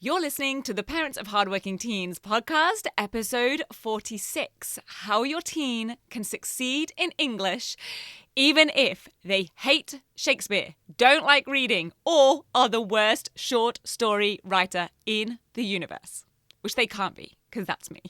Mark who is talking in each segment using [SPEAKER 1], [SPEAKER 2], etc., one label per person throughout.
[SPEAKER 1] You're listening to the Parents of Hardworking Teens podcast, episode 46, How Your Teen Can Succeed in English even if they hate Shakespeare, don't like reading, or are the worst short story writer in the universe. Which they can't be, because that's me.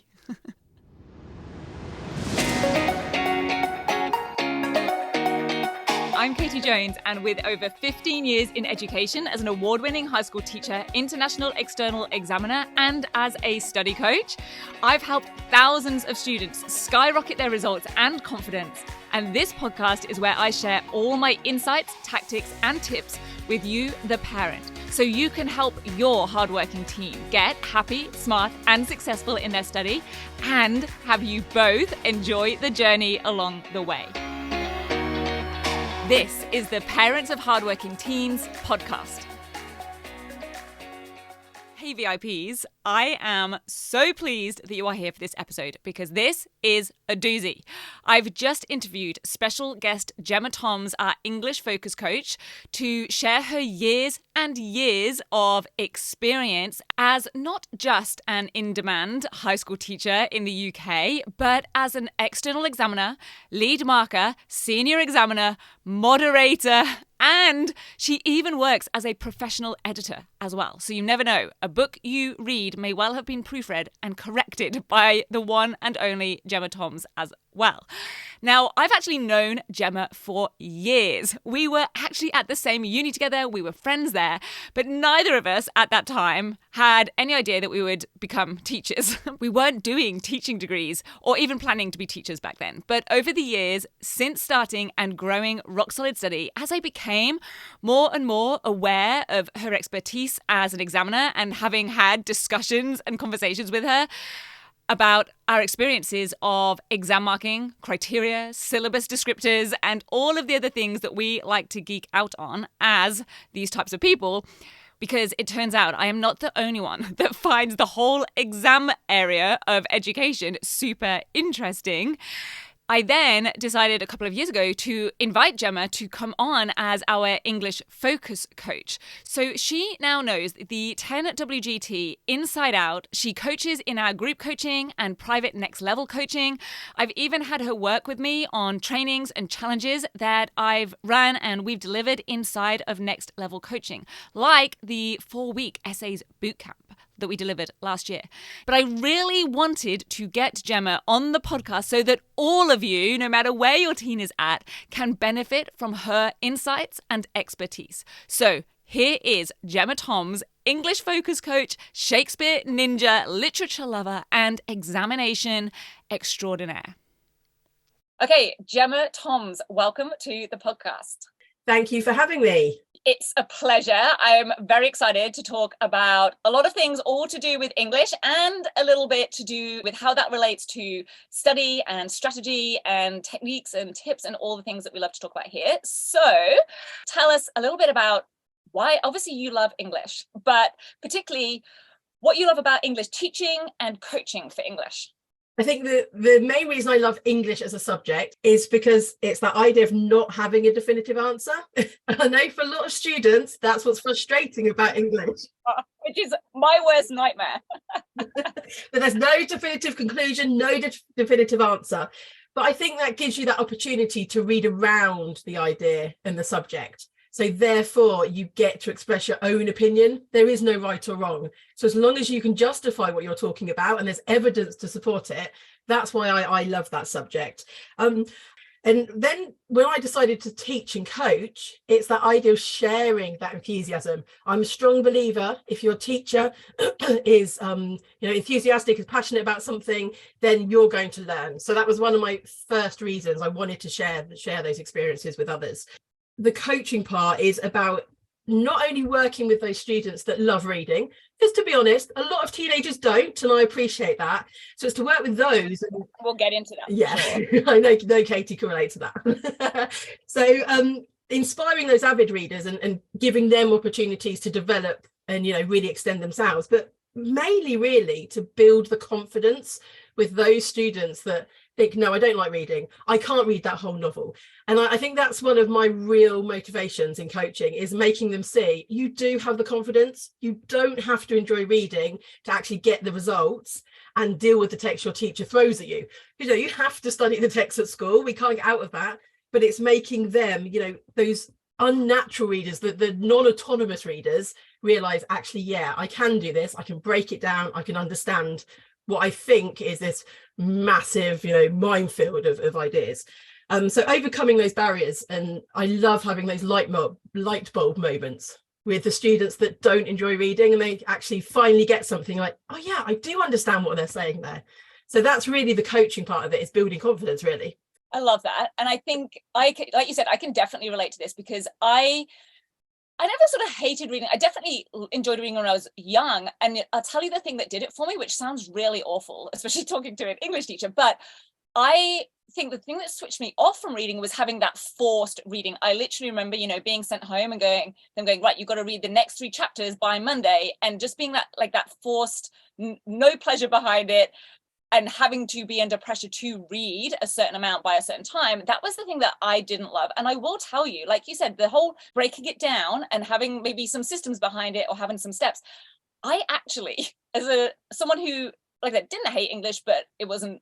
[SPEAKER 1] I'm Katie Jones, and with over 15 years in education as an award-winning high school teacher, international external examiner, and as a study coach, I've helped thousands of students skyrocket their results and confidence. And this podcast is where I share all my insights, tactics, and tips with you, the parent, so you can help your hardworking teen get happy, smart, and successful in their study, and have you both enjoy the journey along the way. This is the Parents of Hardworking Teens podcast. Hey VIPs, I am so pleased that you are here for this episode because this is a doozy. I've just interviewed special guest Gemma Toms, our English focus coach, to share her years and years of experience as not just an in-demand high school teacher in the UK, but as an external examiner, lead marker, senior examiner, moderator, and she even works as a professional editor as well. So you never know. A book you read may well have been proofread and corrected by the one and only Gemma Toms as well. Now, I've actually known Gemma for years. We were actually at the same uni together. We were friends there, but neither of us at that time had any idea that we would become teachers. We weren't doing teaching degrees or even planning to be teachers back then. But over the years, since starting and growing Rock Solid Study, as I became more and more aware of her expertise as an examiner and having had discussions and conversations with her about our experiences of exam marking, criteria, syllabus descriptors, and all of the other things that we like to geek out on as these types of people, because it turns out I am not the only one that finds the whole exam area of education super interesting. I then decided a couple of years ago to invite Gemma to come on as our English focus coach. So she now knows the 10WGT inside out. She coaches in our group coaching and private next level coaching. I've even had her work with me on trainings and challenges that I've run and we've delivered inside of next level coaching, like the 4-week essays bootcamp that we delivered last year. But I really wanted to get Gemma on the podcast so that all of you, no matter where your teen is at, can benefit from her insights and expertise. So here is Gemma Toms, English focus coach, Shakespeare ninja, literature lover, and examination extraordinaire. Okay, Gemma Toms, welcome to the podcast.
[SPEAKER 2] Thank you for having me.
[SPEAKER 1] It's a pleasure. I'm very excited to talk about a lot of things, all to do with English and a little bit to do with how that relates to study and strategy and techniques and tips and all the things that we love to talk about here. So tell us a little bit about why, obviously you love English, but particularly what you love about English teaching and coaching for English.
[SPEAKER 2] I think the main reason I love English as a subject is because it's that idea of not having a definitive answer. I know for a lot of students, that's what's frustrating about English.
[SPEAKER 1] Which is my worst nightmare.
[SPEAKER 2] But there's no definitive conclusion, no definitive answer. But I think that gives you that opportunity to read around the idea and the subject. So therefore, you get to express your own opinion. There is no right or wrong. So as long as you can justify what you're talking about and there's evidence to support it, that's why I love that subject. And then when I decided to teach and coach, it's that idea of sharing that enthusiasm. I'm a strong believer. If your teacher is enthusiastic, is passionate about something, then you're going to learn. So that was one of my first reasons I wanted to share those experiences with others. The coaching part is about not only working with those students that love reading, because to be honest, a lot of teenagers don't, and I appreciate that. So it's to work with those. And,
[SPEAKER 1] we'll get into that.
[SPEAKER 2] Yeah, sure. I know Katie can relate to that. So inspiring those avid readers and giving them opportunities to develop and, really extend themselves, but mainly really to build the confidence with those students that No, I don't like reading. I can't read that whole novel. And I think that's one of my real motivations in coaching, is making them see you do have the confidence. You don't have to enjoy reading to actually get the results and deal with the text your teacher throws at you. You have to study the text at school. We can't get out of that. But it's making them, those unnatural readers, the non-autonomous readers, realize, actually, yeah, I can do this. I can break it down. I can understand what I think is this massive, minefield of ideas. So overcoming those barriers, and I love having those light bulb moments with the students that don't enjoy reading, and they actually finally get something like, oh yeah, I do understand what they're saying there. So that's really the coaching part of it, is building confidence, really.
[SPEAKER 1] I like that. And I think like you said, I can definitely relate to this, because I never sort of hated reading. I definitely enjoyed reading when I was young. And I'll tell you the thing that did it for me, which sounds really awful, especially talking to an English teacher. But I think the thing that switched me off from reading was having that forced reading. I literally remember, being sent home and going, right, you've got to read the next 3 chapters by Monday. And just being that forced, no pleasure behind it, and having to be under pressure to read a certain amount by a certain time. That was the thing that I didn't love. And I will tell you, like you said, the whole breaking it down and having maybe some systems behind it, or having some steps. I actually, as someone who, like I didn't hate English, but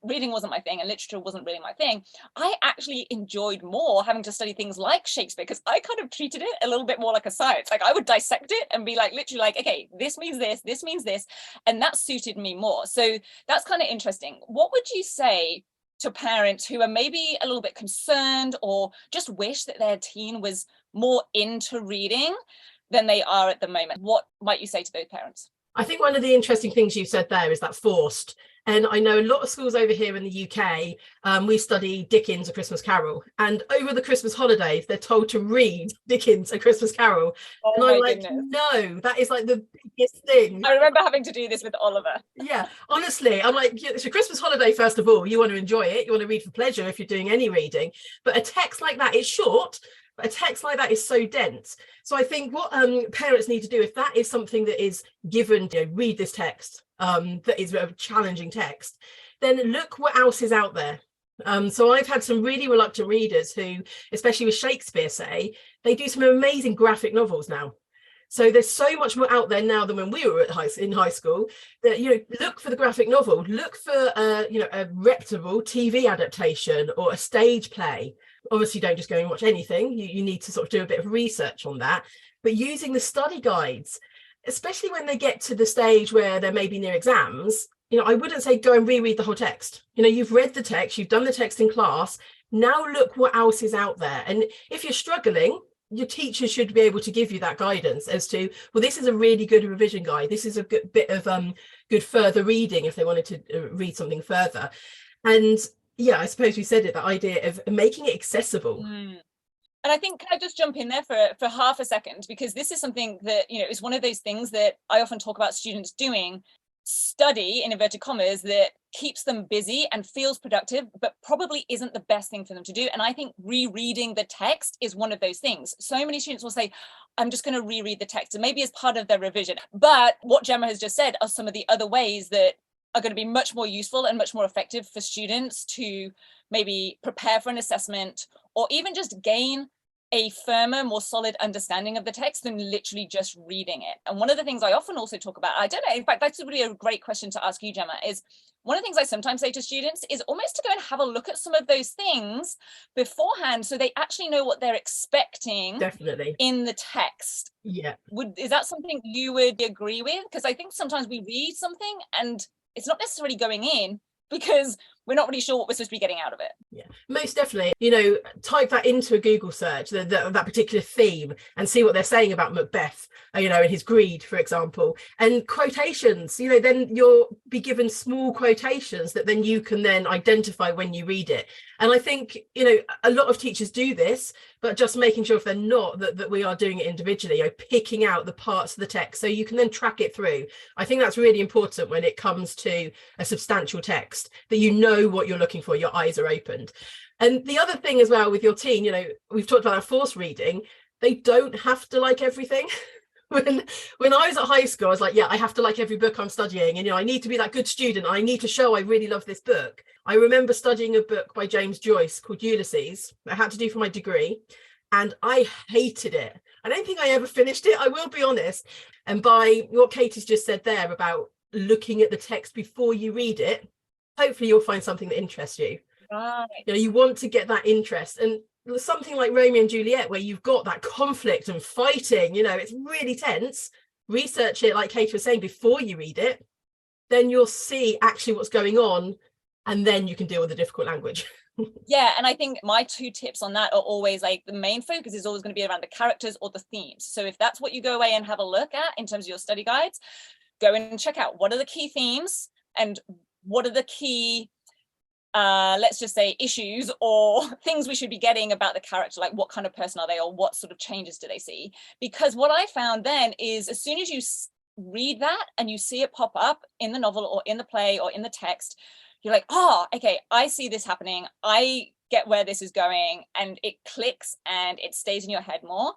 [SPEAKER 1] reading wasn't my thing, and literature wasn't really my thing. I actually enjoyed more having to study things like Shakespeare, because I kind of treated it a little bit more like a science. Like I would dissect it and be literally okay, this means this means this, and that suited me more. So that's kind of interesting. What would you say to parents who are maybe a little bit concerned, or just wish that their teen was more into reading than they are at the moment? What might you say to those parents?
[SPEAKER 2] I think one of the interesting things you said there is that forced. And I know a lot of schools over here in the UK, we study Dickens' A Christmas Carol. And over the Christmas holidays, they're told to read Dickens' A Christmas Carol.
[SPEAKER 1] Oh,
[SPEAKER 2] and I'm
[SPEAKER 1] goodness.
[SPEAKER 2] No, that is the biggest thing.
[SPEAKER 1] I remember having to do this with Oliver.
[SPEAKER 2] Yeah, honestly, I'm it's a Christmas holiday, first of all. You want to enjoy it. You want to read for pleasure if you're doing any reading. But a text like that is short. A text like that is so dense. So I think what parents need to do, if that is something that is given, read this text, that is a challenging text, then look what else is out there. So I've had some really reluctant readers who, especially with Shakespeare, say they do some amazing graphic novels now. So there's so much more out there now than when we were in high school. That look for the graphic novel, look for a reputable TV adaptation or a stage play. Obviously, don't just go and watch anything. You need to sort of do a bit of research on that. But using the study guides, especially when they get to the stage where they're maybe near exams, I wouldn't say go and reread the whole text. You've read the text, you've done the text in class. Now look what else is out there. And if you're struggling, your teacher should be able to give you that guidance as to, well, this is a really good revision guide. This is a good bit of good further reading if they wanted to read something further. And yeah, I suppose we said it, the idea of making it accessible.
[SPEAKER 1] And I think, can I just jump in there for half a second? Because this is something that, is one of those things that I often talk about students doing. Study, in inverted commas, that keeps them busy and feels productive, but probably isn't the best thing for them to do. And I think rereading the text is one of those things. So many students will say, I'm just going to reread the text, and maybe as part of their revision. But what Gemma has just said are some of the other ways that are going to be much more useful and much more effective for students to maybe prepare for an assessment, or even just gain a firmer, more solid understanding of the text than literally just reading it. And one of the things I often also talk about, I don't know, in fact, that's really a great question to ask you, Gemma, is one of the things I sometimes say to students is almost to go and have a look at some of those things beforehand, so they actually know what they're expecting.
[SPEAKER 2] Definitely.
[SPEAKER 1] In the text.
[SPEAKER 2] Yeah.
[SPEAKER 1] Is that something you would agree with? Because I think sometimes we read something and it's not necessarily going in because we're not really sure what we're supposed to be getting out of it.
[SPEAKER 2] Yeah, most definitely. Type that into a Google search, that particular theme, and see what they're saying about Macbeth, and his greed, for example, and quotations. Then you'll be given small quotations that then you can then identify when you read it. And I think, a lot of teachers do this, but just making sure if they're not, that we are doing it individually, picking out the parts of the text so you can then track it through. I think that's really important when it comes to a substantial text, that you know what you're looking for, your eyes are opened. And the other thing as well with your teen, we've talked about that forced reading, they don't have to like everything. When I was at high school, I was like, yeah, I have to like every book I'm studying, and I need to be that good student. I need to show I really love this book. I remember studying a book by James Joyce called Ulysses that I had to do for my degree, and I hated it. I don't think I ever finished it, I will be honest. And by what Katie's just said there about looking at the text before you read it, hopefully you'll find something that interests you.
[SPEAKER 1] Right.
[SPEAKER 2] You know, you want to get that interest. And something like Romeo and Juliet, where you've got that conflict and fighting, you know, it's really tense. Research it, like Katie was saying, before you read it, then you'll see actually what's going on, and then you can deal with the difficult language.
[SPEAKER 1] Yeah, and I think my 2 tips on that are always like the main focus is always going to be around the characters or the themes. So if that's what you go away and have a look at in terms of your study guides, go and check out what are the key themes and what are the key let's just say issues or things we should be getting about the character, like what kind of person are they, or what sort of changes do they see. Because what I found then is as soon as you read that and you see it pop up in the novel or in the play or in the text, you're like, oh, okay, I see this happening, I get where this is going, and it clicks and it stays in your head more.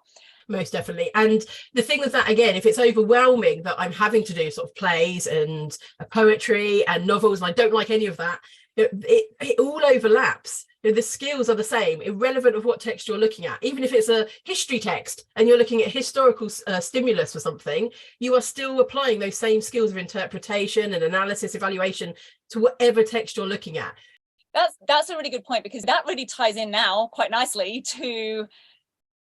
[SPEAKER 2] Most definitely. And the thing with that, again, if it's overwhelming that I'm having to do sort of plays and poetry and novels, and I don't like any of that, it all overlaps. You know, the skills are the same, irrelevant of what text you're looking at. Even if it's a history text and you're looking at historical stimulus for something, you are still applying those same skills of interpretation and analysis, evaluation to whatever text you're looking at.
[SPEAKER 1] That's a really good point, because that really ties in now quite nicely to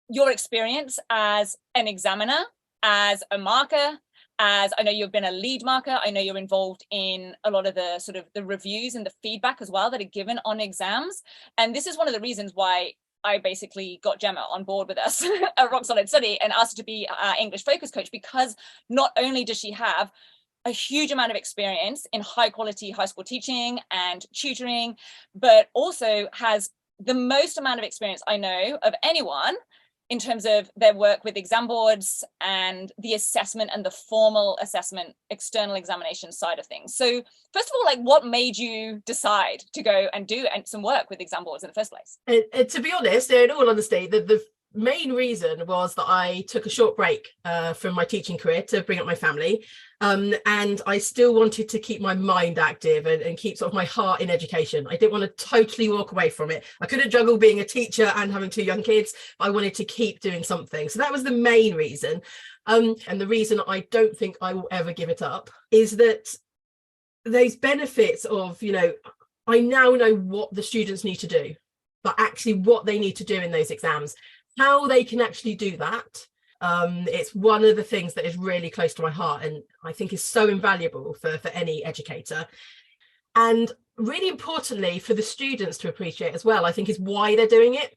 [SPEAKER 1] your experience as an examiner, as a marker, as I know you've been a lead marker. I know you're involved in a lot of the sort of the reviews and the feedback as well that are given on exams. And this is one of the reasons why I basically got Gemma on board with us at Rock Solid Study and asked her to be our English focus coach, because not only does she have a huge amount of experience in high quality high school teaching and tutoring, but also has the most amount of experience I know of anyone in terms of their work with exam boards and the assessment and the formal assessment, external examination side of things. So first of all, like, what made you decide to go and do some work with exam boards in the first place?
[SPEAKER 2] And to be honest, in all honesty, the main reason was that I took a short break from my teaching career to bring up my family. And I still wanted to keep my mind active and keep sort of my heart in education. I didn't want to totally walk away from it. I couldn't juggle being a teacher and having 2 young kids. I wanted to keep doing something. So that was the main reason. And the reason I don't think I will ever give it up is that those benefits of, you know, I now know what the students need to do, but actually what they need to do in those exams, how they can actually do that. It's one of the things that is really close to my heart, and I think is so invaluable for any educator. And really importantly for the students to appreciate as well, I think, is why they're doing it.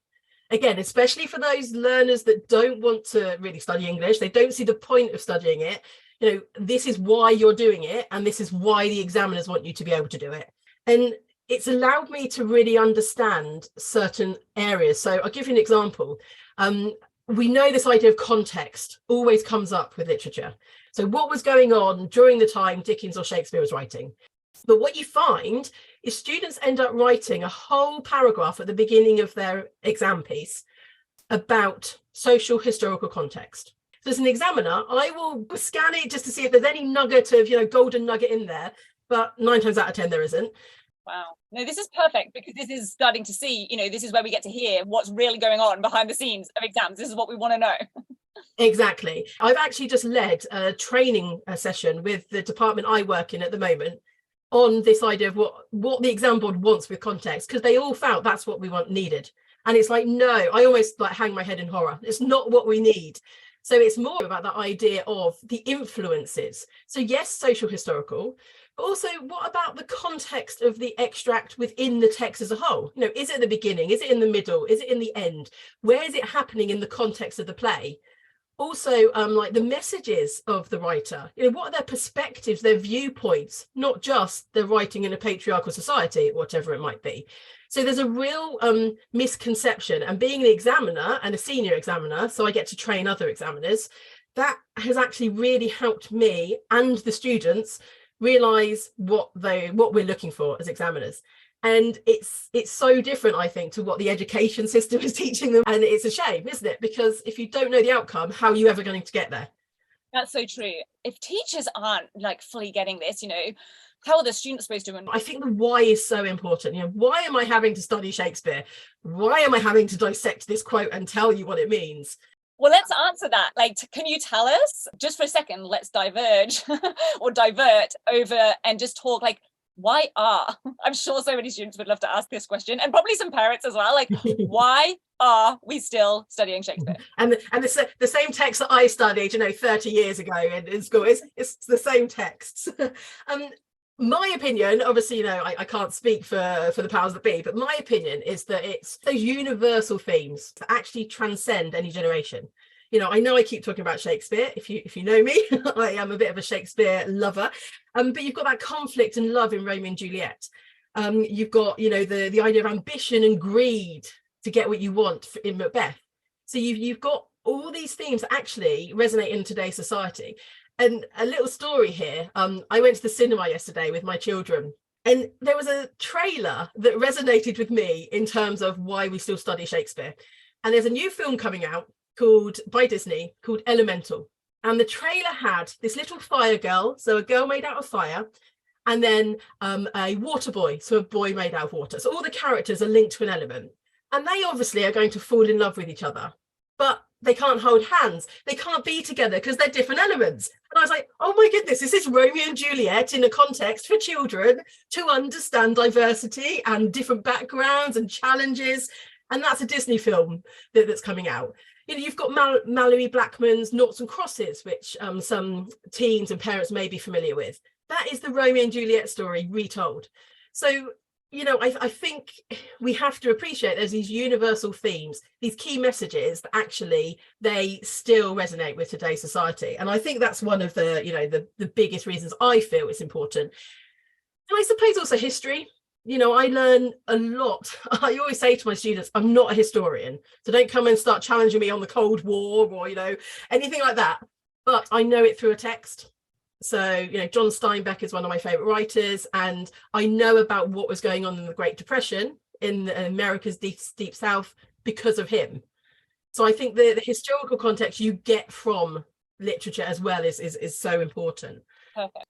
[SPEAKER 2] Again, especially for those learners that don't want to really study English, they don't see the point of studying it. You know, this is why you're doing it, and this is why the examiners want you to be able to do it. And it's allowed me to really understand certain areas. So I'll give you an example. We know this idea of context always comes up with literature. So what was going on during the time Dickens or Shakespeare was writing? But what you find is students end up writing a whole paragraph at the beginning of their exam piece about social historical context. So as an examiner, I will scan it just to see if there's any nugget of, you know, golden nugget in there, but 9 times out of 10 there isn't.
[SPEAKER 1] Wow. No, this is perfect, because this is starting to see, you know, this is where we get to hear what's really going on behind the scenes of exams. This is what we want to know.
[SPEAKER 2] Exactly. I've actually just led a training session with the department I work in at the moment on this idea of what the exam board wants with context, because they all felt that's what we needed. And it's like, no, I almost like hang my head in horror. It's not what we need. So it's more about that idea of the influences. So yes, social historical, but also what about the context of the extract within the text as a whole? You know, is it at the beginning? Is it in the middle? Is it in the end? Where is it happening in the context of the play? Also, like the messages of the writer, you know, what are their perspectives, their viewpoints, not just they're writing in a patriarchal society, whatever it might be. So there's a real misconception, and being an examiner and a senior examiner, so I get to train other examiners, that has actually really helped me and the students realize what we're looking for as examiners. And it's so different, I think, to what the education system is teaching them. And it's a shame, isn't it? Because if you don't know the outcome, how are you ever going to get there?
[SPEAKER 1] That's so true. If teachers aren't like fully getting this, how are the students supposed to?
[SPEAKER 2] I think the why is so important. Why am I having to study Shakespeare? Why am I having to dissect this quote and tell you what it means?
[SPEAKER 1] Well, let's answer that. Like, can you tell us just for a second? Let's diverge or divert over and just talk like, why are? I'm sure so many students would love to ask this question, and probably some parents as well. Like, why are we still studying Shakespeare?
[SPEAKER 2] And the same text that I studied, 30 years ago in school, it's the same texts. My opinion, obviously, I can't speak for the powers that be, but my opinion is that it's those universal themes that actually transcend any generation. I know I keep talking about Shakespeare. If you know me, I am a bit of a Shakespeare lover. But you've got that conflict and love in Romeo and Juliet. You've got, the idea of ambition and greed to get what you want in Macbeth. So you've got all these themes that actually resonate in today's society. And a little story here. I went to the cinema yesterday with my children, and there was a trailer that resonated with me in terms of why we still study Shakespeare. And there's a new film coming out by Disney called Elemental. And the trailer had this little fire girl, so a girl made out of fire, and then a water boy, so a boy made out of water. So all the characters are linked to an element. And they obviously are going to fall in love with each other. But they can't hold hands. They can't be together because they're different elements. And I was like, oh my goodness, this is Romeo and Juliet in a context for children to understand diversity and different backgrounds and challenges. And that's a Disney film that's coming out. You've got Mallory Blackman's Noughts and Crosses, which some teens and parents may be familiar with. That is the Romeo and Juliet story retold. So, I think we have to appreciate there's these universal themes, these key messages that actually they still resonate with today's society. And I think that's one of the biggest reasons I feel it's important. And I suppose also history. I learn a lot. I always say to my students, I'm not a historian, so don't come and start challenging me on the Cold War or, anything like that. But I know it through a text. So, John Steinbeck is one of my favorite writers, and I know about what was going on in the Great Depression in America's deep South because of him. So I think the historical context you get from literature as well is so important.
[SPEAKER 1] Perfect.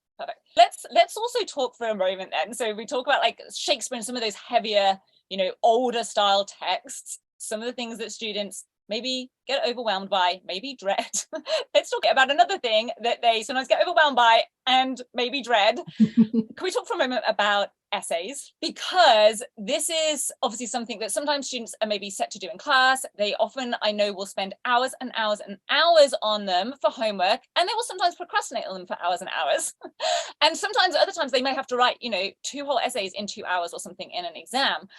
[SPEAKER 1] Let's also talk for a moment then. So we talk about like Shakespeare and some of those heavier, older style texts, some of the things that students maybe get overwhelmed by, maybe dread. Let's talk about another thing that they sometimes get overwhelmed by and maybe dread. Can we talk for a moment about essays? Because this is obviously something that sometimes students are maybe set to do in class. They often, I know, will spend hours and hours and hours on them for homework, and they will sometimes procrastinate on them for hours and hours. And sometimes, other times, they may have to write, 2 whole essays in 2 hours or something in an exam.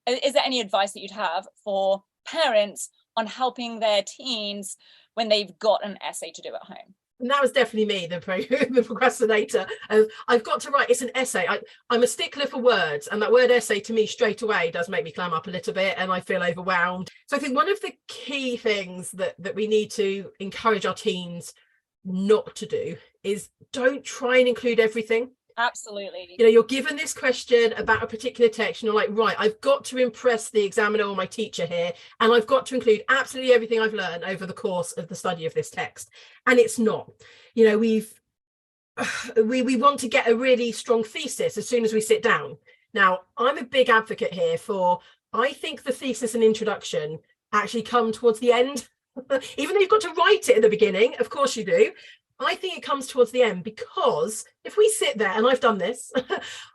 [SPEAKER 1] Is there any advice that you'd have for parents on helping their teens when they've got an essay to do at home?
[SPEAKER 2] And that was definitely me, the procrastinator. I've got to write, it's an essay. I'm a stickler for words, and that word essay to me straight away does make me clam up a little bit and I feel overwhelmed. So I think one of the key things that we need to encourage our teens not to do is don't try and include everything.
[SPEAKER 1] Absolutely.
[SPEAKER 2] You're given this question about a particular text and you're like, right, I've got to impress the examiner or my teacher here, and I've got to include absolutely everything I've learned over the course of the study of this text. And it's not. We want to get a really strong thesis as soon as we sit down. Now, I'm a big advocate here I think the thesis and introduction actually come towards the end. Even though you've got to write it at the beginning, of course you do. I think it comes towards the end, because if we sit there, and I've done this,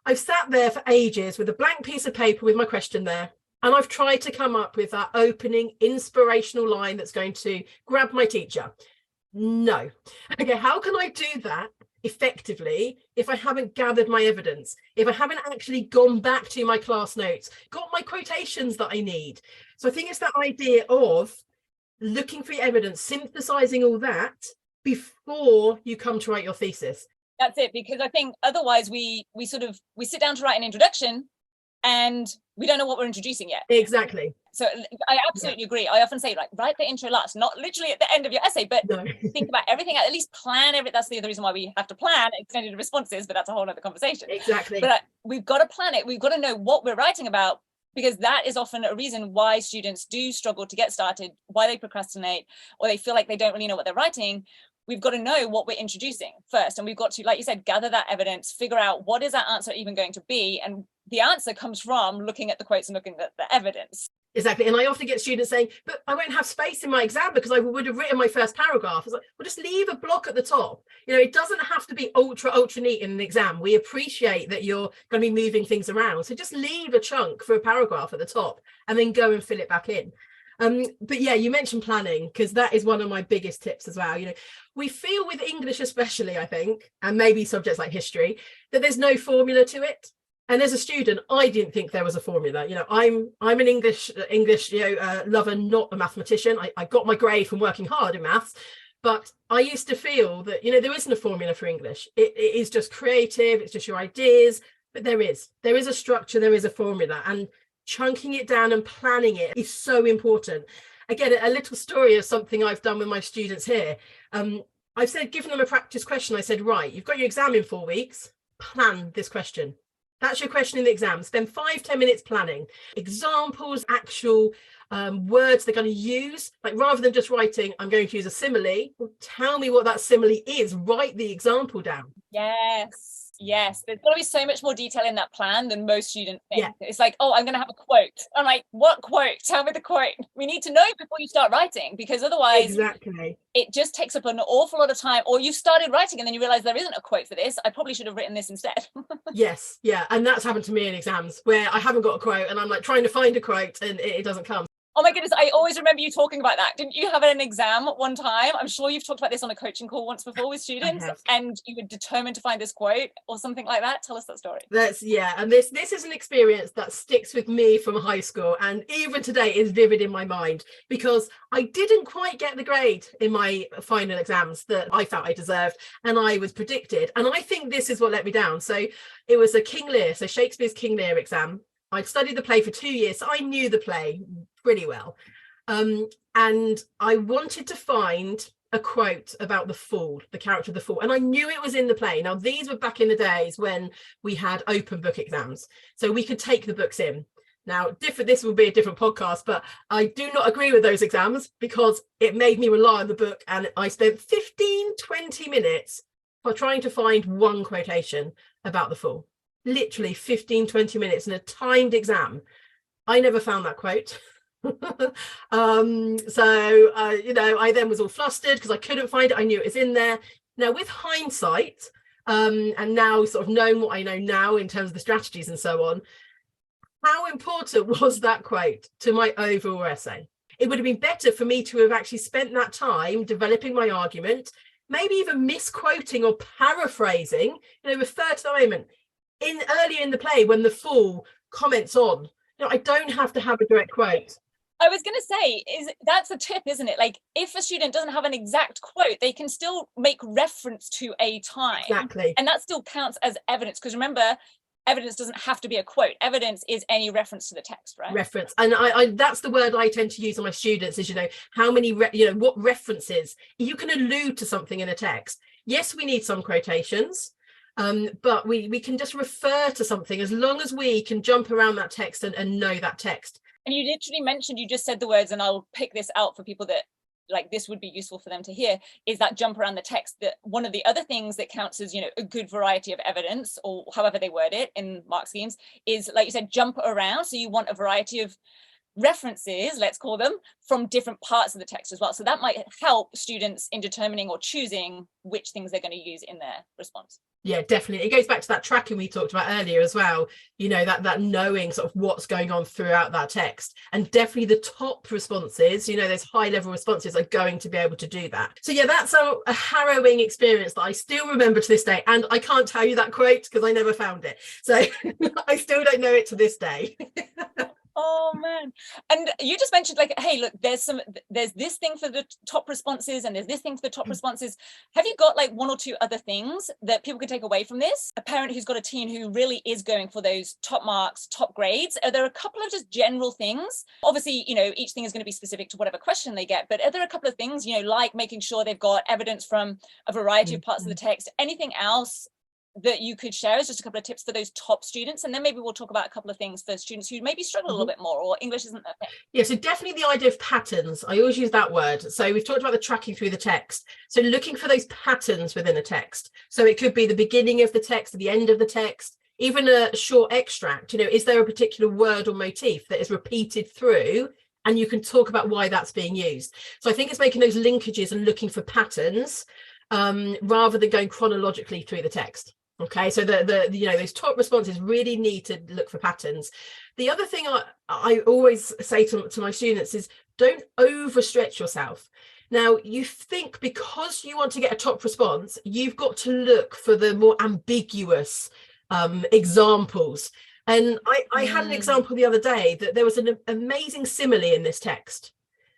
[SPEAKER 2] I've sat there for ages with a blank piece of paper with my question there, and I've tried to come up with that opening inspirational line that's going to grab my teacher. No. Okay, how can I do that effectively if I haven't gathered my evidence, if I haven't actually gone back to my class notes, got my quotations that I need? So I think it's that idea of looking for your evidence, synthesizing all that before you come to write your thesis.
[SPEAKER 1] That's it, because I think otherwise we sit down to write an introduction and we don't know what we're introducing yet.
[SPEAKER 2] Exactly.
[SPEAKER 1] So I absolutely agree. I often say, like, write the intro last, not literally at the end of your essay, but think about everything, at least plan everything. That's the other reason why we have to plan extended responses, but that's a whole other conversation.
[SPEAKER 2] Exactly.
[SPEAKER 1] But we've got to plan it. We've got to know what we're writing about, because that is often a reason why students do struggle to get started, why they procrastinate, or they feel like they don't really know what they're writing. we've got to know what we're introducing first. And we've got to, like you said, gather that evidence, figure out what is that answer even going to be. And the answer comes from looking at the quotes and looking at the evidence.
[SPEAKER 2] Exactly. And I often get students saying, but I won't have space in my exam because I would have written my first paragraph. It's like, well, just leave a block at the top. It doesn't have to be ultra neat in an exam. We appreciate that you're going to be moving things around. So just leave a chunk for a paragraph at the top and then go and fill it back in. But yeah, you mentioned planning, because that is one of my biggest tips as well. We feel with English especially, I think, and maybe subjects like history, that there's no formula to it. And as a student, I didn't think there was a formula. I'm an English lover, not a mathematician. I got my grade from working hard in maths, but I used to feel that there isn't a formula for English. It is just creative. It's just your ideas. But there is a structure. There is a formula, and chunking it down and planning it is so important. Again, a little story of something I've done with my students here. I've said, given them a practice question. I said, right, you've got your exam in 4 weeks. Plan this question. That's your question in the exam. Spend 5-10 minutes planning examples, actual words they're going to use. Like, rather than just writing, I'm going to use a simile, well, tell me what that simile is. Write the example down.
[SPEAKER 1] Yes, there's got to be so much more detail in that plan than most students think.
[SPEAKER 2] Yeah.
[SPEAKER 1] It's like, oh, I'm going to have a quote. I'm like, what quote? Tell me the quote. We need to know before you start writing, because otherwise
[SPEAKER 2] exactly,
[SPEAKER 1] it just takes up an awful lot of time. Or you've started writing and then you realize there isn't a quote for this. I probably should have written this instead.
[SPEAKER 2] Yes, yeah. And that's happened to me in exams where I haven't got a quote and I'm like trying to find a quote and it doesn't come.
[SPEAKER 1] Oh my goodness, I always remember you talking about that. Didn't you have an exam one time? I'm sure you've talked about this on a coaching call once before with students, and you were determined to find this quote or something like that. Tell us that story.
[SPEAKER 2] And this is an experience that sticks with me from high school, and even today is vivid in my mind, because I didn't quite get the grade in my final exams that I felt I deserved and I was predicted. And I think this is what let me down. So it was a King Lear, so Shakespeare's King Lear exam. I'd studied the play for 2 years, so I knew the play pretty well. And I wanted to find a quote about the fool, the character of the fool. And I knew it was in the play. Now, these were back in the days when we had open book exams, so we could take the books in. Now, this will be a different podcast, but I do not agree with those exams because it made me rely on the book. And I spent 15-20 minutes for trying to find one quotation about the fool. Literally 15-20 minutes in a timed exam. I never found that quote. I then was all flustered because I couldn't find it. I knew it was in there. Now, with hindsight, and now sort of knowing what I know now in terms of the strategies and so on, how important was that quote to my overall essay? It would have been better for me to have actually spent that time developing my argument, maybe even misquoting or paraphrasing, refer to the moment earlier in the play when the fool comments on. I don't have to have a direct quote.
[SPEAKER 1] I was going to say, that's a tip, isn't it? Like, if a student doesn't have an exact quote, they can still make reference to a time.
[SPEAKER 2] Exactly.
[SPEAKER 1] And that still counts as evidence, because remember, evidence doesn't have to be a quote. Evidence is any reference to the text, right?
[SPEAKER 2] Reference. And I that's the word I tend to use on my students is, how many, what references. You can allude to something in a text. Yes, we need some quotations. But we can just refer to something as long as we can jump around that text and know that text.
[SPEAKER 1] And you literally mentioned, you just said the words, and I'll pick this out for people that like this would be useful for them to hear, is that jump around the text. That one of the other things that counts as, a good variety of evidence, or however they word it in mark schemes, is, like you said, jump around. So you want a variety of references, let's call them, from different parts of the text as well. So that might help students in determining or choosing which things they're going to use in their response.
[SPEAKER 2] Yeah, definitely. It goes back to that tracking we talked about earlier as well, that knowing sort of what's going on throughout that text. And definitely the top responses, those high level responses are going to be able to do that. So yeah, that's a harrowing experience that I still remember to this day. And I can't tell you that quote because I never found it. So I still don't know it to this day.
[SPEAKER 1] Oh man. And you just mentioned, like, hey, look, there's this thing for the top responses and there's this thing for the top responses. Have you got like one or two other things that people can take away from this? A parent who's got a teen who really is going for those top marks, top grades, are there a couple of just general things? Obviously, each thing is going to be specific to whatever question they get, but are there a couple of things, like making sure they've got evidence from a variety of parts of the text? Anything else that you could share as just a couple of tips for those top students? And then maybe we'll talk about a couple of things for students who maybe struggle a little bit more, or English isn't their thing.
[SPEAKER 2] Yeah, so definitely the idea of patterns. I always use that word. So we've talked about the tracking through the text. So looking for those patterns within a text. So it could be the beginning of the text, the end of the text, even a short extract. Is there a particular word or motif that is repeated through? And you can talk about why that's being used. So I think it's making those linkages and looking for patterns rather than going chronologically through the text. Okay, so those top responses really need to look for patterns. The other thing I always say to my students is don't overstretch yourself. Now, you think because you want to get a top response, you've got to look for the more ambiguous examples. And I had an example the other day that there was an amazing simile in this text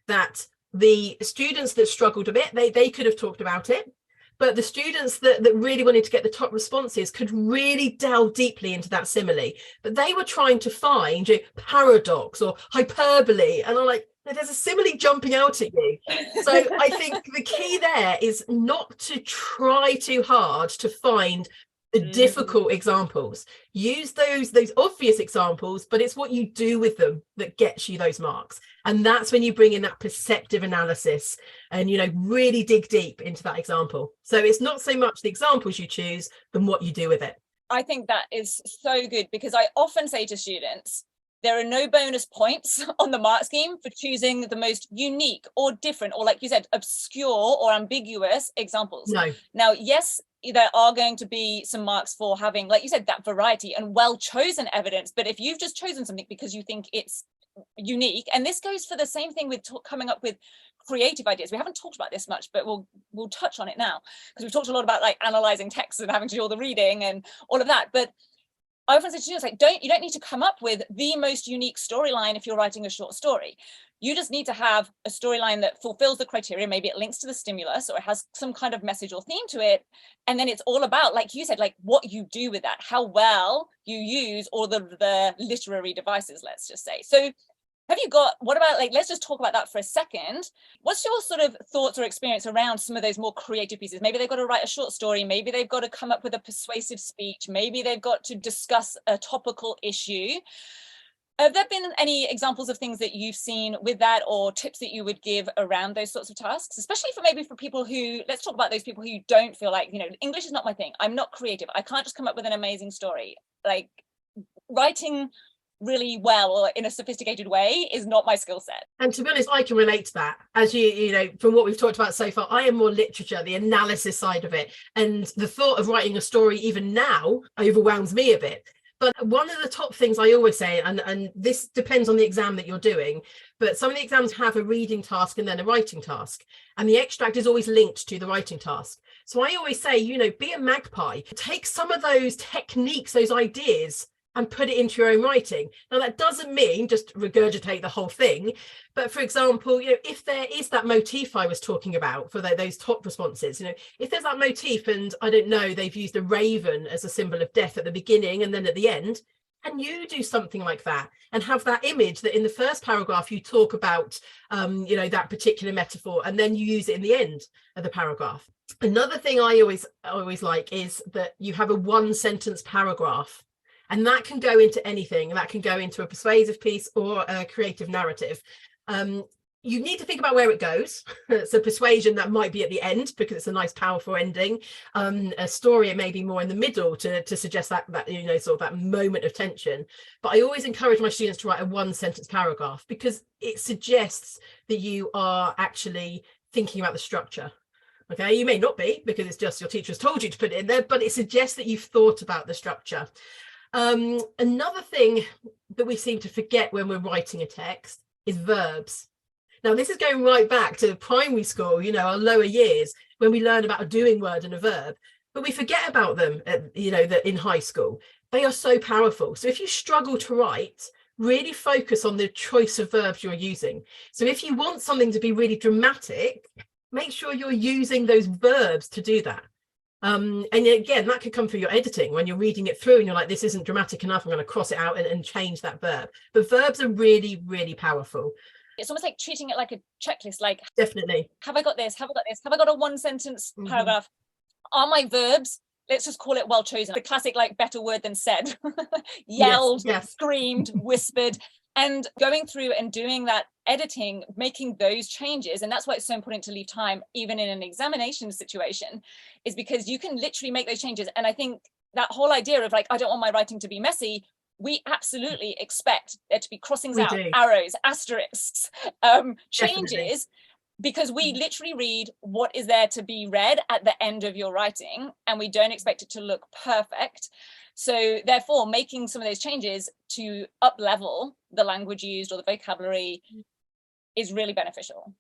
[SPEAKER 2] that the students that struggled a bit, they could have talked about it. But the students that really wanted to get the top responses could really delve deeply into that simile. But they were trying to find paradox or hyperbole. And I'm like, there's a simile jumping out at you. So I think the key there is not to try too hard to find the difficult examples. Use those obvious examples, but it's what you do with them that gets you those marks. And that's when you bring in that perceptive analysis and really dig deep into that example. So it's not so much the examples you choose than what you do with it.
[SPEAKER 1] I think that is so good, because I often say to students, there are no bonus points on the mark scheme for choosing the most unique or different, or like you said, obscure or ambiguous examples.
[SPEAKER 2] No.
[SPEAKER 1] Now, yes, there are going to be some marks for having, like you said, that variety and well chosen evidence. But if you've just chosen something because you think it's unique, and this goes for the same thing with coming up with creative ideas. We haven't talked about this much, but we'll touch on it now, because we've talked a lot about like analyzing text and having to do all the reading and all of that. But I often say to students, like, you don't need to come up with the most unique storyline if you're writing a short story. You just need to have a storyline that fulfills the criteria. Maybe it links to the stimulus, or it has some kind of message or theme to it. And then it's all about, like you said, like what you do with that, how well you use all the literary devices, let's just say. So what about, like, let's just talk about that for a second. What's your sort of thoughts or experience around some of those more creative pieces? Maybe they've got to write a short story. Maybe they've got to come up with a persuasive speech. Maybe they've got to discuss a topical issue. Have there been any examples of things that you've seen with that, or tips that you would give around those sorts of tasks, especially for people who, let's talk about those people who don't feel like, English is not my thing. I'm not creative. I can't just come up with an amazing story. Like, writing really well or in a sophisticated way is not my skill set.
[SPEAKER 2] And to be honest, I can relate to that. As from what we've talked about so far, I am more literature, the analysis side of it. And the thought of writing a story even now overwhelms me a bit. But one of the top things I always say, and this depends on the exam that you're doing, but some of the exams have a reading task and then a writing task. And the extract is always linked to the writing task. So I always say, be a magpie. Take some of those techniques, those ideas, and put it into your own writing. Now, that doesn't mean just regurgitate the whole thing. But for example, if there is that motif I was talking about for those top responses, if there's that motif and I don't know, they've used a raven as a symbol of death at the beginning and then at the end, and you do something like that and have that image that in the first paragraph you talk about, that particular metaphor, and then you use it in the end of the paragraph. Another thing I always like is that you have a one sentence paragraph. And that can go into anything. That can go into a persuasive piece or a creative narrative. You need to think about where it goes. So persuasion, that might be at the end because it's a nice, powerful ending. A story, it may be more in the middle to suggest that sort of that moment of tension. But I always encourage my students to write a one sentence paragraph because it suggests that you are actually thinking about the structure. Okay, you may not be because it's just your teacher has told you to put it in there, but it suggests that you've thought about the structure. Another thing that we seem to forget when we're writing a text is verbs. Now, this is going right back to primary school, our lower years, when we learn about a doing word and a verb, but we forget about them, that in high school. They are so powerful. So if you struggle to write, really focus on the choice of verbs you're using. So if you want something to be really dramatic, make sure you're using those verbs to do that. And again, that could come through your editing when you're reading it through and you're like, this isn't dramatic enough, I'm going to cross it out and change that verb. But verbs are really, really powerful.
[SPEAKER 1] It's almost like treating it like a checklist, like,
[SPEAKER 2] definitely,
[SPEAKER 1] have I got this? Have I got this? Have I got a one sentence paragraph? Are my verbs let's just call it well chosen, the classic like better word than said, yelled,
[SPEAKER 2] yes.
[SPEAKER 1] screamed, whispered, and going through and doing that editing, making those changes. And that's why it's so important to leave time, even in an examination situation, is because you can literally make those changes. And I think that whole idea of like, I don't want my writing to be messy, we absolutely expect there to be crossings out, arrows, asterisks, changes, because we literally read what is there to be read at the end of your writing, and we don't expect it to look perfect. So therefore, making some of those changes to up level the language used or the vocabulary is really beneficial.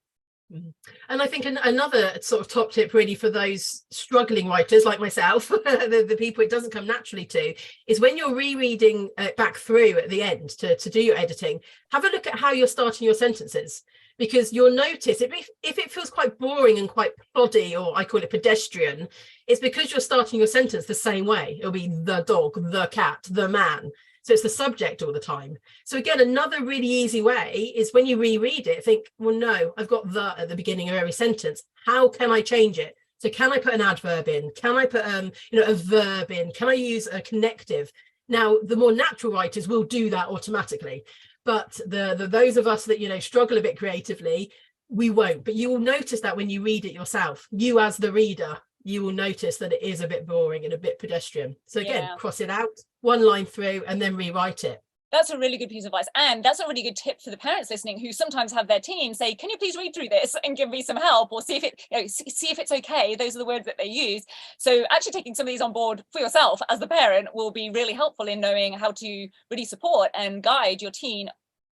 [SPEAKER 2] And I think another sort of top tip really for those struggling writers like myself, the people it doesn't come naturally to, is when you're rereading back through at the end to do your editing, have a look at how you're starting your sentences, because you'll notice if it feels quite boring and quite ploddy, or I call it pedestrian, it's because you're starting your sentence the same way. It'll be the dog, the cat, the man. So it's the subject all the time. So again, another really easy way is when you reread it, think, well, no, I've got the at the beginning of every sentence. How can I change it? So can I put an adverb in? Can I put a verb in? Can I use a connective? Now, the more natural writers will do that automatically, but the those of us that struggle a bit creatively, we won't. But you will notice that when you read it yourself, you as the reader, you will notice that it is a bit boring and a bit pedestrian. So again, cross it out, one line through, and then rewrite it.
[SPEAKER 1] That's a really good piece of advice. And that's a really good tip for the parents listening who sometimes have their team say, can you please read through this and give me some help, or see if it's okay. Those are the words that they use. So actually taking some of these on board for yourself as the parent will be really helpful in knowing how to really support and guide your teen,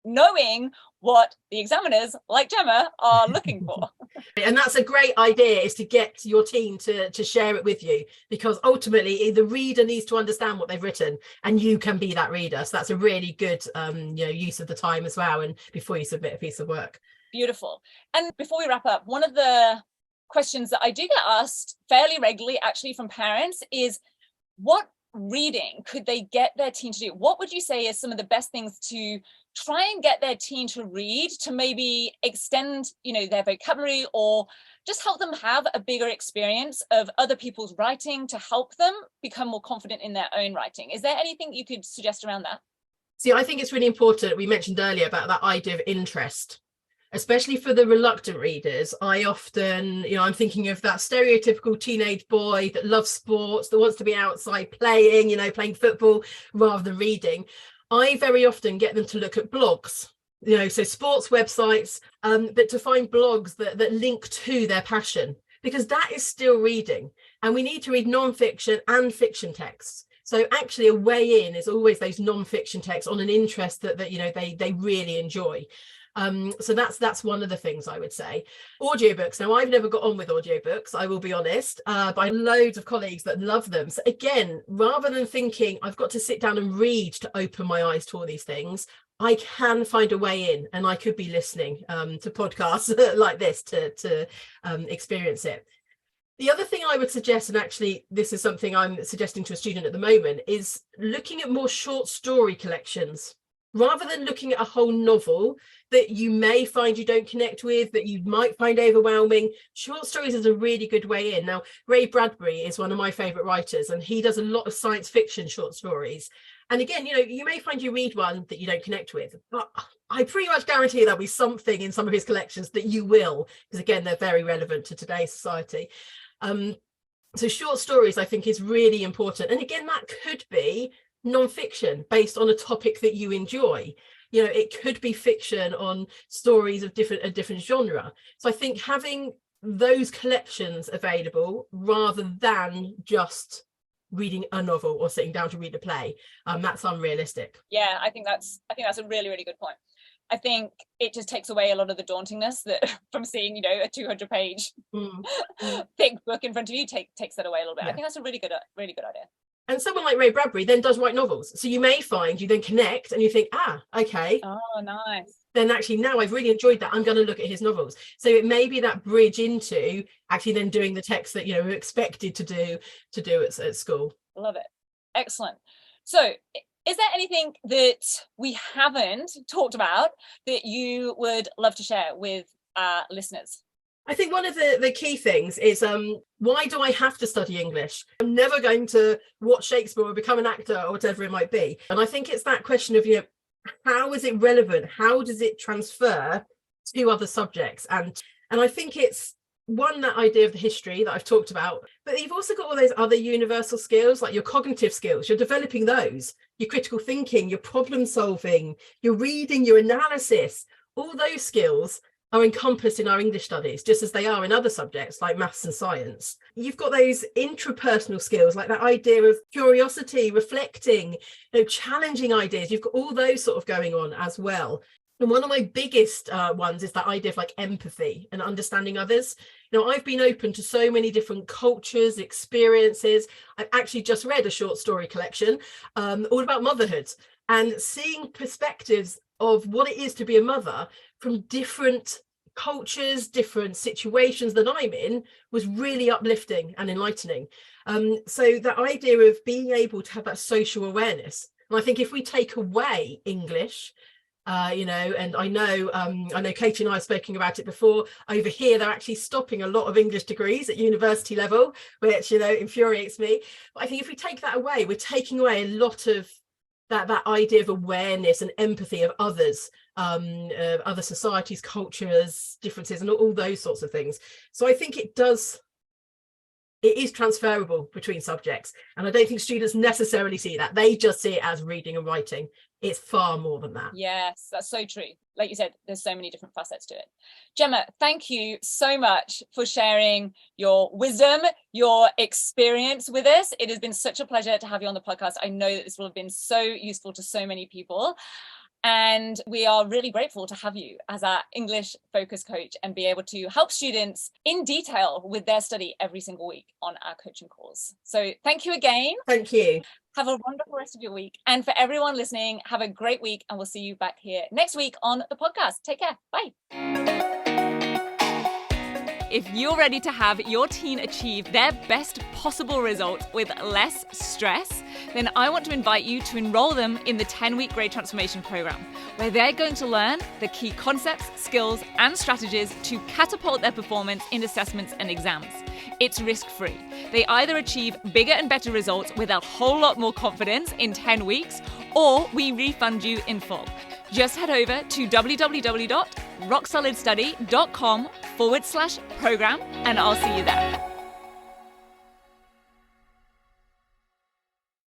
[SPEAKER 1] knowing what the examiners like Gemma are looking for.
[SPEAKER 2] And that's a great idea, is to get your team to share it with you, because ultimately the reader needs to understand what they've written, and you can be that reader. So that's a really good use of the time as well, and before you submit a piece of work.
[SPEAKER 1] Beautiful. And before we wrap up, one of the questions that I do get asked fairly regularly actually from parents is, what reading could they get their teen to do? What would you say is some of the best things to try and get their teen to read, to maybe extend their vocabulary, or just help them have a bigger experience of other people's writing to help them become more confident in their own writing? Is there anything you could suggest around that?
[SPEAKER 2] See, I think it's really important. We mentioned earlier about that idea of interest, especially for the reluctant readers. I often, I'm thinking of that stereotypical teenage boy that loves sports, that wants to be outside playing, playing football rather than reading. I very often get them to look at blogs, so sports websites, but to find blogs that link to their passion, because that is still reading. And we need to read non-fiction and fiction texts. So actually a way in is always those non-fiction texts on an interest that they really enjoy. So that's one of the things I would say. Audiobooks. Now, I've never got on with audiobooks, I will be honest, but I have loads of colleagues that love them. So again, rather than thinking I've got to sit down and read to open my eyes to all these things, I can find a way in, and I could be listening to podcasts like this to experience it. The other thing I would suggest, and actually this is something I'm suggesting to a student at the moment, is looking at more short story collections. Rather than looking at a whole novel that you may find you don't connect with, that you might find overwhelming, short stories is a really good way in. Now, Ray Bradbury is one of my favourite writers, and he does a lot of science fiction short stories. And again, you may find you read one that you don't connect with, but I pretty much guarantee there'll be something in some of his collections that you will, because again, they're very relevant to today's society. So short stories, I think, is really important. And again, that could be non-fiction based on a topic that you enjoy. It could be fiction on stories of a different genre. So I think having those collections available rather than just reading a novel or sitting down to read a play, that's unrealistic.
[SPEAKER 1] Yeah, I think that's a really, really good point. I think it just takes away a lot of the dauntingness that from seeing, a 200-page thick book in front of you takes that away a little bit. Yeah. I think that's a really good idea.
[SPEAKER 2] And someone like Ray Bradbury then does write novels. So you may find you then connect and you think, okay.
[SPEAKER 1] Oh, nice.
[SPEAKER 2] Then actually now I've really enjoyed that. I'm going to look at his novels. So it may be that bridge into actually then doing the text that, we're expected to do at school.
[SPEAKER 1] Love it. Excellent. So is there anything that we haven't talked about that you would love to share with our listeners?
[SPEAKER 2] I think one of the key things is why do I have to study English? I'm never going to watch Shakespeare or become an actor or whatever it might be. And I think it's that question of, how is it relevant? How does it transfer to other subjects? And I think it's one, that idea of the history that I've talked about, but you've also got all those other universal skills, like your cognitive skills. You're developing those, your critical thinking, your problem solving, your reading, your analysis. All those skills are encompassed in our English studies, just as they are in other subjects like maths and science. You've got those intrapersonal skills, like that idea of curiosity, reflecting, challenging ideas. You've got all those sort of going on as well. And one of my biggest ones is that idea of like empathy and understanding others. I've been open to so many different cultures, experiences. I've actually just read a short story collection all about motherhood, and seeing perspectives of what it is to be a mother from different cultures, different situations that I'm in, was really uplifting and enlightening. So that idea of being able to have that social awareness. And I think if we take away English, and I know Katie and I have spoken about it before. Over here, they're actually stopping a lot of English degrees at university level, which, infuriates me. But I think if we take that away, we're taking away a lot of that idea of awareness and empathy of others, other societies, cultures, differences, and all those sorts of things. So I think it is transferable between subjects. And I don't think students necessarily see that. They just see it as reading and writing. It's far more than that.
[SPEAKER 1] Yes, that's so true. Like you said, there's so many different facets to it. Gemma, thank you so much for sharing your wisdom, your experience with us. It has been such a pleasure to have you on the podcast. I know that this will have been so useful to so many people. And we are really grateful to have you as our English focus coach and be able to help students in detail with their study every single week on our coaching calls. So thank you again.
[SPEAKER 2] Thank you.
[SPEAKER 1] Have a wonderful rest of your week. And for everyone listening, have a great week. And we'll see you back here next week on the podcast. Take care. Bye. If you're ready to have your teen achieve their best possible results with less stress, then I want to invite you to enroll them in the 10-week Grade Transformation Program, where they're going to learn the key concepts, skills, and strategies to catapult their performance in assessments and exams. It's risk-free. They either achieve bigger and better results with a whole lot more confidence in 10 weeks, or we refund you in full. Just head over to www.rocksolidstudy.com/program and I'll see you there.